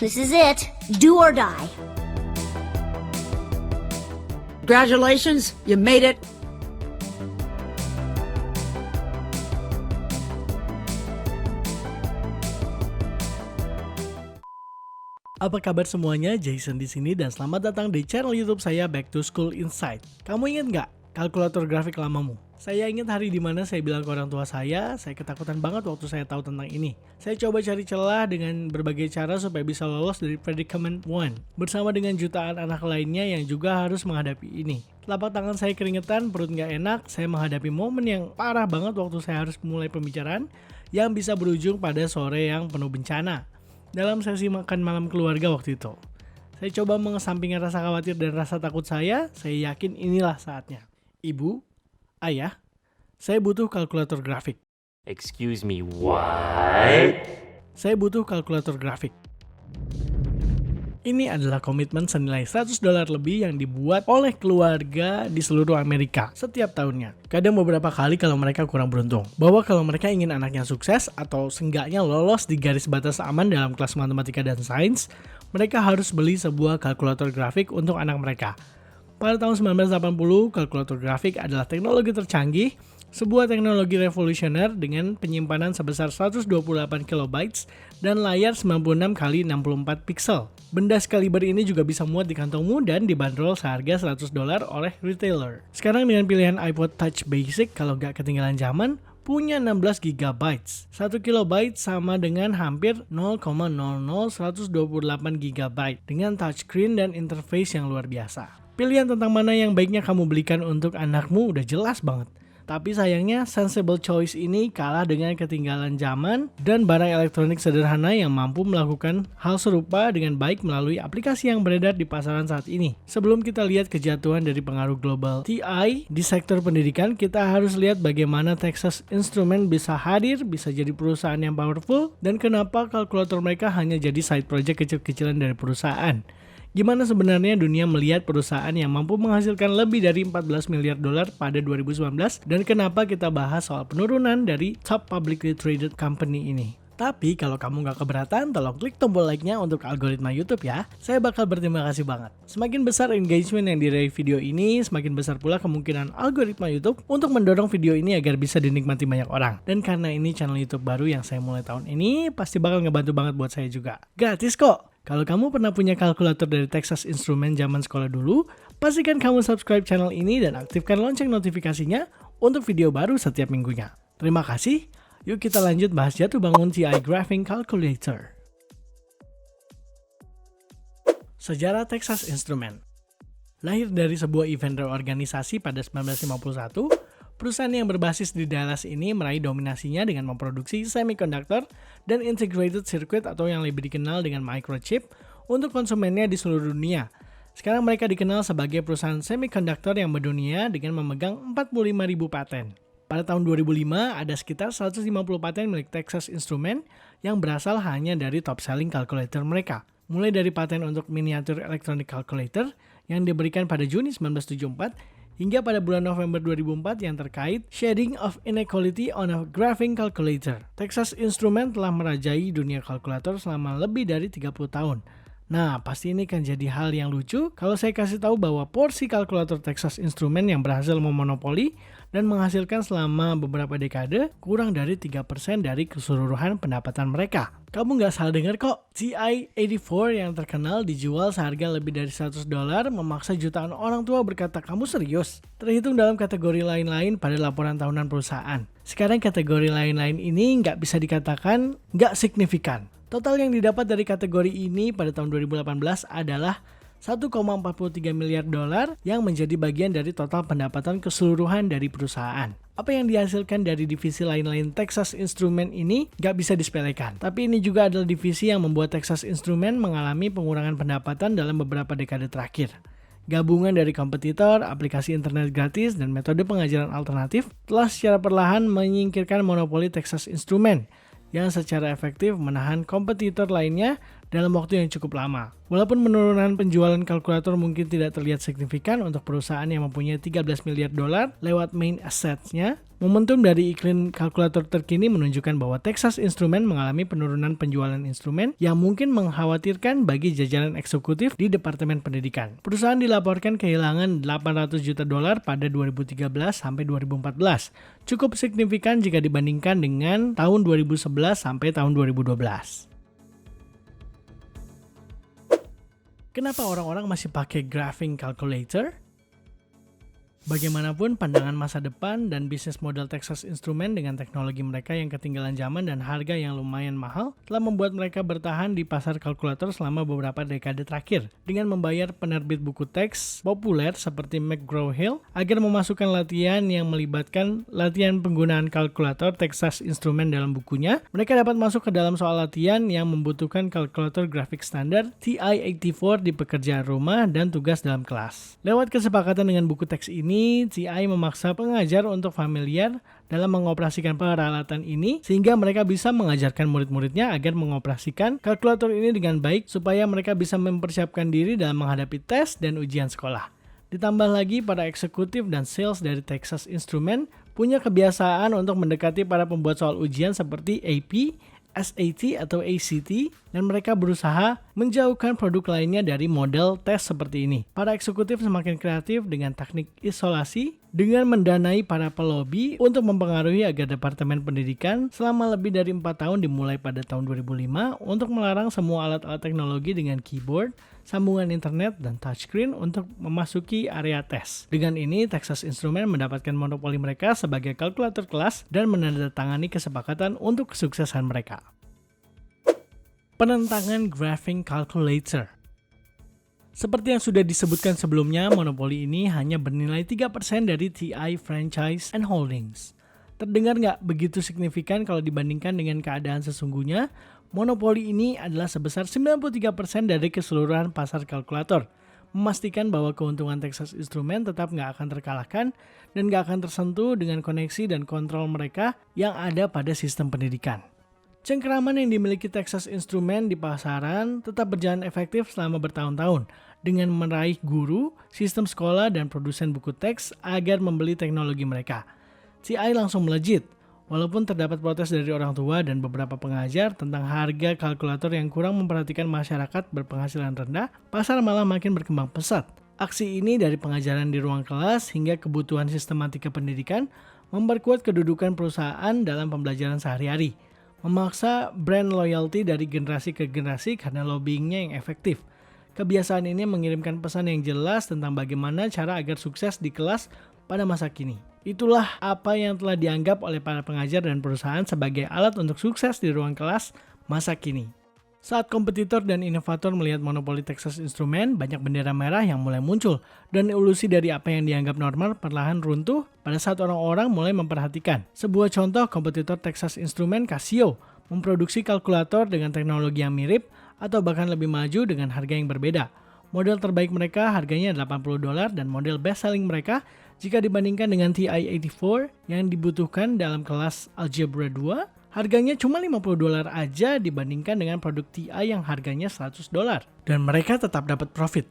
This is it. Do or die. Congratulations, you made it. Apa kabar semuanya? Jason di sini dan selamat datang di channel YouTube saya Back to School Insight. Kamu ingat nggak kalkulator grafik lamamu? Saya ingat hari dimana saya bilang ke orang tua saya ketakutan banget waktu saya tahu tentang ini. Saya coba cari celah dengan berbagai cara supaya bisa lolos dari predicament 1 bersama dengan jutaan anak lainnya yang juga harus menghadapi ini. Telapak tangan saya keringetan, perut nggak enak, saya menghadapi momen yang parah banget waktu saya harus memulai pembicaraan yang bisa berujung pada sore yang penuh bencana. Dalam sesi makan malam keluarga waktu itu, saya coba mengesampingkan rasa khawatir dan rasa takut saya yakin inilah saatnya. Ibu, ayah, saya butuh kalkulator grafik. Excuse me, what? Saya butuh kalkulator grafik. Ini adalah komitmen senilai $100 lebih yang dibuat oleh keluarga di seluruh Amerika setiap tahunnya. Kadang beberapa kali kalau mereka kurang beruntung. Bahwa kalau mereka ingin anaknya sukses atau seenggaknya lolos di garis batas aman dalam kelas matematika dan sains, mereka harus beli sebuah kalkulator grafik untuk anak mereka. Pada tahun 1980, kalkulator grafik adalah teknologi tercanggih, sebuah teknologi revolusioner dengan penyimpanan sebesar 128 KB dan layar 96x64 pixel. Benda sekaliber ini juga bisa muat di kantongmu dan dibanderol seharga $100 oleh retailer. Sekarang dengan pilihan iPod Touch Basic, kalau nggak ketinggalan zaman, punya 16 GB. 1 KB sama dengan hampir 0,00128 GB dengan touchscreen dan interface yang luar biasa. Pilihan tentang mana yang baiknya kamu belikan untuk anakmu udah jelas banget. Tapi sayangnya sensible choice ini kalah dengan ketinggalan zaman dan barang elektronik sederhana yang mampu melakukan hal serupa dengan baik melalui aplikasi yang beredar di pasaran saat ini. Sebelum kita lihat kejatuhan dari pengaruh global TI di sektor pendidikan, kita harus lihat bagaimana Texas Instruments bisa hadir, bisa jadi perusahaan yang powerful, dan kenapa kalkulator mereka hanya jadi side project kecil-kecilan dari perusahaan. Gimana sebenarnya dunia melihat perusahaan yang mampu menghasilkan lebih dari $14 miliar pada 2019 dan kenapa kita bahas soal penurunan dari top publicly traded company ini. Tapi kalau kamu nggak keberatan, tolong klik tombol like-nya untuk algoritma YouTube ya. Saya bakal berterima kasih banget. Semakin besar engagement yang diraih video ini, semakin besar pula kemungkinan algoritma YouTube untuk mendorong video ini agar bisa dinikmati banyak orang. Dan karena ini channel YouTube baru yang saya mulai tahun ini, pasti bakal ngebantu banget buat saya juga. Gratis kok! Kalau kamu pernah punya kalkulator dari Texas Instruments zaman sekolah dulu, pastikan kamu subscribe channel ini dan aktifkan lonceng notifikasinya untuk video baru setiap minggunya. Terima kasih. Yuk kita lanjut bahas jatuh bangun TI Graphing Calculator. Sejarah Texas Instruments. Lahir dari sebuah event reorganisasi pada 1951, perusahaan yang berbasis di Dallas ini meraih dominasinya dengan memproduksi semiconductor dan integrated circuit atau yang lebih dikenal dengan microchip untuk konsumennya di seluruh dunia. Sekarang mereka dikenal sebagai perusahaan semiconductor yang mendunia dengan memegang 45.000 paten. Pada tahun 2005, ada sekitar 150 paten milik Texas Instruments yang berasal hanya dari top selling calculator mereka. Mulai dari paten untuk miniatur electronic calculator yang diberikan pada Juni 1974, hingga pada bulan November 2004 yang terkait Shading of Inequality on a Graphing Calculator. Texas Instruments telah merajai dunia kalkulator selama lebih dari 30 tahun. Nah, pasti ini kan jadi hal yang lucu kalau saya kasih tahu bahwa porsi kalkulator Texas Instruments yang berhasil memonopoli dan menghasilkan selama beberapa dekade kurang dari 3% dari keseluruhan pendapatan mereka. Kamu nggak salah dengar kok, TI-84 yang terkenal dijual seharga lebih dari $100 memaksa jutaan orang tua berkata, kamu serius? Terhitung dalam kategori lain-lain pada laporan tahunan perusahaan. Sekarang kategori lain-lain ini nggak bisa dikatakan nggak signifikan. Total yang didapat dari kategori ini pada tahun 2018 adalah $1,43 miliar yang menjadi bagian dari total pendapatan keseluruhan dari perusahaan. Apa yang dihasilkan dari divisi lain-lain Texas Instruments ini gak bisa disepelekan. Tapi ini juga adalah divisi yang membuat Texas Instruments mengalami pengurangan pendapatan dalam beberapa dekade terakhir. Gabungan dari kompetitor, aplikasi internet gratis, dan metode pengajaran alternatif telah secara perlahan menyingkirkan monopoli Texas Instruments yang secara efektif menahan kompetitor lainnya dalam waktu yang cukup lama. Walaupun penurunan penjualan kalkulator mungkin tidak terlihat signifikan untuk perusahaan yang mempunyai 13 miliar dolar lewat main assets-nya, momentum dari iklim kalkulator terkini menunjukkan bahwa Texas Instruments mengalami penurunan penjualan instrumen yang mungkin mengkhawatirkan bagi jajaran eksekutif di Departemen Pendidikan. Perusahaan dilaporkan kehilangan 800 juta dolar pada 2013 sampai 2014. Cukup signifikan jika dibandingkan dengan tahun 2011 sampai tahun 2012. Kenapa orang-orang masih pakai graphing calculator? Bagaimanapun, pandangan masa depan dan bisnis model Texas Instruments dengan teknologi mereka yang ketinggalan zaman dan harga yang lumayan mahal telah membuat mereka bertahan di pasar kalkulator selama beberapa dekade terakhir dengan membayar penerbit buku teks populer seperti McGraw-Hill agar memasukkan latihan yang melibatkan latihan penggunaan kalkulator Texas Instruments dalam bukunya. Mereka dapat masuk ke dalam soal latihan yang membutuhkan kalkulator grafik standar TI-84 di pekerjaan rumah dan tugas dalam kelas. Lewat kesepakatan dengan buku teks ini, TI memaksa pengajar untuk familiar dalam mengoperasikan peralatan ini sehingga mereka bisa mengajarkan murid-muridnya agar mengoperasikan kalkulator ini dengan baik supaya mereka bisa mempersiapkan diri dalam menghadapi tes dan ujian sekolah. Ditambah lagi, para eksekutif dan sales dari Texas Instruments punya kebiasaan untuk mendekati para pembuat soal ujian seperti AP, SAT atau ACT, dan mereka berusaha menjauhkan produk lainnya dari model tes seperti ini. Para eksekutif semakin kreatif dengan teknik isolasi dengan mendanai para pelobi untuk mempengaruhi agar Departemen Pendidikan selama lebih dari 4 tahun dimulai pada tahun 2005 untuk melarang semua alat-alat teknologi dengan keyboard, sambungan internet, dan touchscreen untuk memasuki area tes. Dengan ini, Texas Instruments mendapatkan monopoli mereka sebagai kalkulator kelas dan menandatangani kesepakatan untuk kesuksesan mereka. Penentangan graphing calculator. Seperti yang sudah disebutkan sebelumnya, monopoli ini hanya bernilai 3% dari TI Franchise and Holdings. Terdengar nggak begitu signifikan kalau dibandingkan dengan keadaan sesungguhnya? Monopoli ini adalah sebesar 93% dari keseluruhan pasar kalkulator, memastikan bahwa keuntungan Texas Instruments tetap nggak akan terkalahkan dan nggak akan tersentuh dengan koneksi dan kontrol mereka yang ada pada sistem pendidikan. Cengkeraman yang dimiliki Texas Instruments di pasaran tetap berjalan efektif selama bertahun-tahun dengan meraih guru, sistem sekolah, dan produsen buku teks agar membeli teknologi mereka. TI langsung melejit, walaupun terdapat protes dari orang tua dan beberapa pengajar tentang harga kalkulator yang kurang memperhatikan masyarakat berpenghasilan rendah, pasar malah makin berkembang pesat. Aksi ini dari pengajaran di ruang kelas hingga kebutuhan sistematika pendidikan memperkuat kedudukan perusahaan dalam pembelajaran sehari-hari, memaksa brand loyalty dari generasi ke generasi karena lobbyingnya yang efektif. Kebiasaan ini mengirimkan pesan yang jelas tentang bagaimana cara agar sukses di kelas pada masa kini. Itulah apa yang telah dianggap oleh para pengajar dan perusahaan sebagai alat untuk sukses di ruang kelas masa kini. Saat kompetitor dan inovator melihat monopoli Texas Instruments, banyak bendera merah yang mulai muncul dan ilusi dari apa yang dianggap normal perlahan runtuh pada saat orang-orang mulai memperhatikan. Sebuah contoh, kompetitor Texas Instruments, Casio, memproduksi kalkulator dengan teknologi yang mirip atau bahkan lebih maju dengan harga yang berbeda. Model terbaik mereka harganya $80 dan model best selling mereka jika dibandingkan dengan TI-84 yang dibutuhkan dalam kelas Algebra 2, harganya cuma $50 aja dibandingkan dengan produk TI yang harganya $100. Dan mereka tetap dapat profit.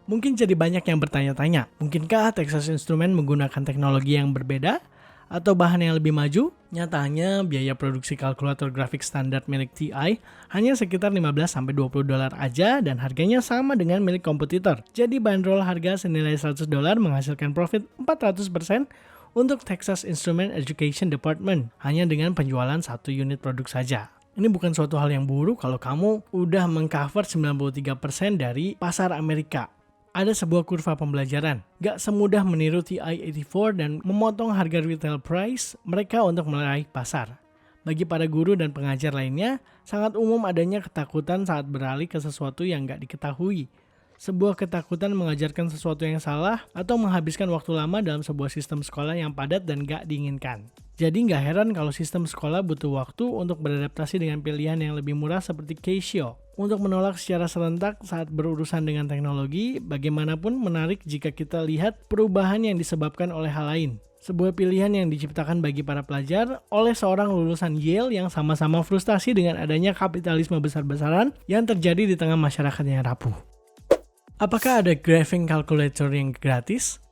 Mungkin jadi banyak yang bertanya-tanya, mungkinkah Texas Instruments menggunakan teknologi yang berbeda atau bahan yang lebih maju? Nyatanya, biaya produksi kalkulator grafik standar milik TI hanya sekitar $15-20 aja dan harganya sama dengan milik kompetitor. Jadi bandrol harga senilai $100 menghasilkan profit 400% untuk Texas Instruments Education Department hanya dengan penjualan 1 unit produk saja. Ini bukan suatu hal yang buruk kalau kamu udah mengcover 93% dari pasar Amerika. Ada sebuah kurva pembelajaran. Gak semudah meniru TI-84 dan memotong harga retail price mereka untuk meraih pasar. Bagi para guru dan pengajar lainnya, sangat umum adanya ketakutan saat beralih ke sesuatu yang gak diketahui. Sebuah ketakutan mengajarkan sesuatu yang salah atau menghabiskan waktu lama dalam sebuah sistem sekolah yang padat dan gak diinginkan. Jadi gak heran kalau sistem sekolah butuh waktu untuk beradaptasi dengan pilihan yang lebih murah seperti Casio. Untuk menolak secara serentak saat berurusan dengan teknologi, bagaimanapun menarik jika kita lihat perubahan yang disebabkan oleh hal lain. Sebuah pilihan yang diciptakan bagi para pelajar oleh seorang lulusan Yale yang sama-sama frustasi dengan adanya kapitalisme besar-besaran yang terjadi di tengah masyarakat yang rapuh. Apakah ada graphing calculator yang gratis?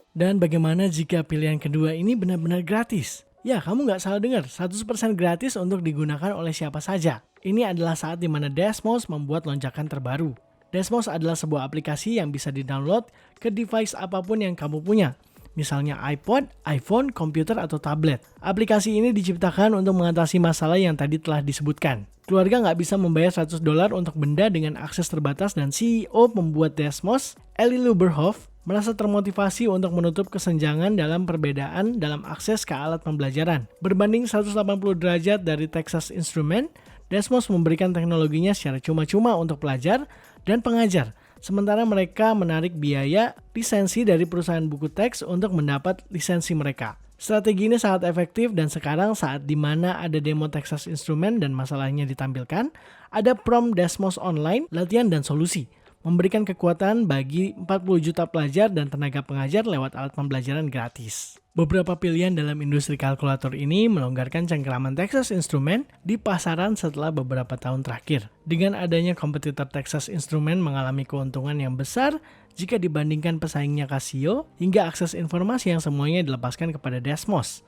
Dan bagaimana jika pilihan kedua ini benar-benar gratis? Ya, kamu nggak salah dengar, 100% gratis untuk digunakan oleh siapa saja. Ini adalah saat di mana Desmos membuat lonjakan terbaru. Desmos adalah sebuah aplikasi yang bisa di-download ke device apapun yang kamu punya. Misalnya iPod, iPhone, komputer, atau tablet. Aplikasi ini diciptakan untuk mengatasi masalah yang tadi telah disebutkan. Keluarga nggak bisa membayar $100 untuk benda dengan akses terbatas dan CEO pembuat Desmos, Eli Luberhoff, merasa termotivasi untuk menutup kesenjangan dalam perbedaan dalam akses ke alat pembelajaran. Berbanding 180 derajat dari Texas Instruments, Desmos memberikan teknologinya secara cuma-cuma untuk pelajar dan pengajar. Sementara mereka menarik biaya lisensi dari perusahaan buku teks untuk mendapat lisensi mereka. Strategi ini sangat efektif dan sekarang saat di mana ada demo Texas Instruments dan masalahnya ditampilkan, ada prom Desmos online, latihan dan solusi. Memberikan kekuatan bagi 40 juta pelajar dan tenaga pengajar lewat alat pembelajaran gratis. Beberapa pilihan dalam industri kalkulator ini melonggarkan cengkeraman Texas Instruments di pasaran setelah beberapa tahun terakhir. Dengan adanya kompetitor Texas Instruments mengalami keuntungan yang besar jika dibandingkan pesaingnya Casio, hingga akses informasi yang semuanya dilepaskan kepada Desmos.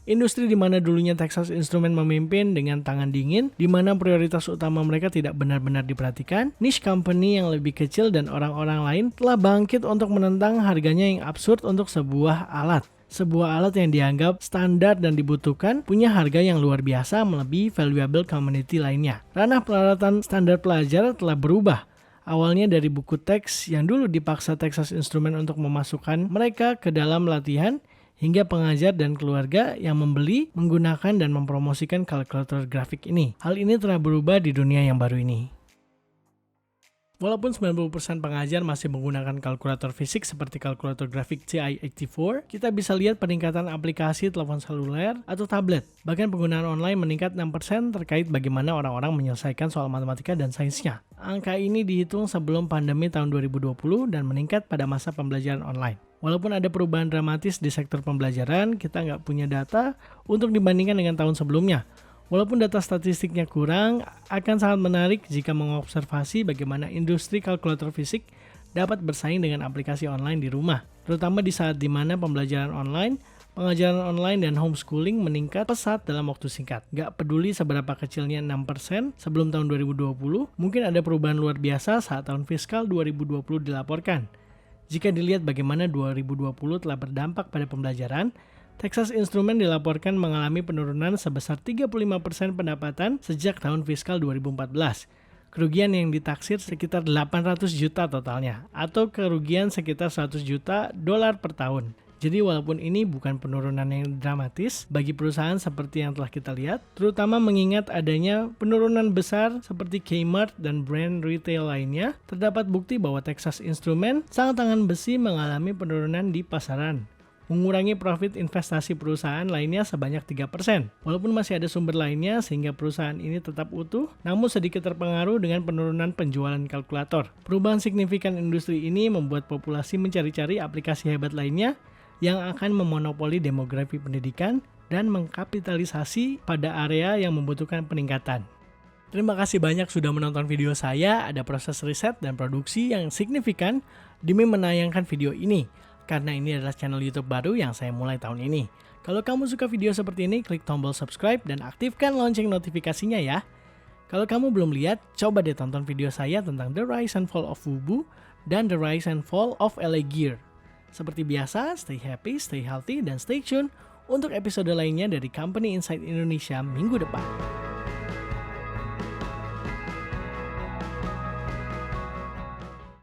Industri di mana dulunya Texas Instruments memimpin dengan tangan dingin, di mana prioritas utama mereka tidak benar-benar diperhatikan, niche company yang lebih kecil dan orang-orang lain telah bangkit untuk menentang harganya yang absurd untuk sebuah alat. Sebuah alat yang dianggap standar dan dibutuhkan punya harga yang luar biasa melebihi valuable commodity lainnya. Ranah peralatan standar pelajar telah berubah. Awalnya dari buku teks yang dulu dipaksa Texas Instruments untuk memasukkan mereka ke dalam latihan, hingga pengajar dan keluarga yang membeli, menggunakan, dan mempromosikan kalkulator grafik ini. Hal ini telah berubah di dunia yang baru ini. Walaupun 90% pengajar masih menggunakan kalkulator fisik seperti kalkulator grafik TI-84, kita bisa lihat peningkatan aplikasi telepon seluler atau tablet. Bahkan penggunaan online meningkat 6% terkait bagaimana orang-orang menyelesaikan soal matematika dan sainsnya. Angka ini dihitung sebelum pandemi tahun 2020 dan meningkat pada masa pembelajaran online. Walaupun ada perubahan dramatis di sektor pembelajaran, kita nggak punya data untuk dibandingkan dengan tahun sebelumnya. Walaupun data statistiknya kurang, akan sangat menarik jika mengobservasi bagaimana industri kalkulator fisik dapat bersaing dengan aplikasi online di rumah. Terutama di saat di mana pembelajaran online, pengajaran online, dan homeschooling meningkat pesat dalam waktu singkat. Nggak peduli seberapa kecilnya 6% sebelum tahun 2020, mungkin ada perubahan luar biasa saat tahun fiskal 2020 dilaporkan. Jika dilihat bagaimana 2020 telah berdampak pada pembelajaran, Texas Instruments dilaporkan mengalami penurunan sebesar 35% pendapatan sejak tahun fiskal 2014. Kerugian yang ditaksir sekitar 800 juta totalnya, atau kerugian sekitar 100 juta dolar per tahun. Jadi walaupun ini bukan penurunan yang dramatis bagi perusahaan seperti yang telah kita lihat, terutama mengingat adanya penurunan besar seperti Kmart dan brand retail lainnya, terdapat bukti bahwa Texas Instruments sang tangan besi mengalami penurunan di pasaran, mengurangi profit investasi perusahaan lainnya sebanyak 3%. Walaupun masih ada sumber lainnya sehingga perusahaan ini tetap utuh, namun sedikit terpengaruh dengan penurunan penjualan kalkulator. Perubahan signifikan industri ini membuat populasi mencari-cari aplikasi hebat lainnya yang akan memonopoli demografi pendidikan dan mengkapitalisasi pada area yang membutuhkan peningkatan. Terima kasih banyak sudah menonton video saya. Ada proses riset dan produksi yang signifikan demi menayangkan video ini, karena ini adalah channel YouTube baru yang saya mulai tahun ini. Kalau kamu suka video seperti ini, klik tombol subscribe dan aktifkan lonceng notifikasinya ya. Kalau kamu belum lihat, coba deh tonton video saya tentang The Rise and Fall of Wubu dan The Rise and Fall of LA Gear. Seperti biasa, stay happy, stay healthy, dan stay tune untuk episode lainnya dari Company Insight Indonesia minggu depan.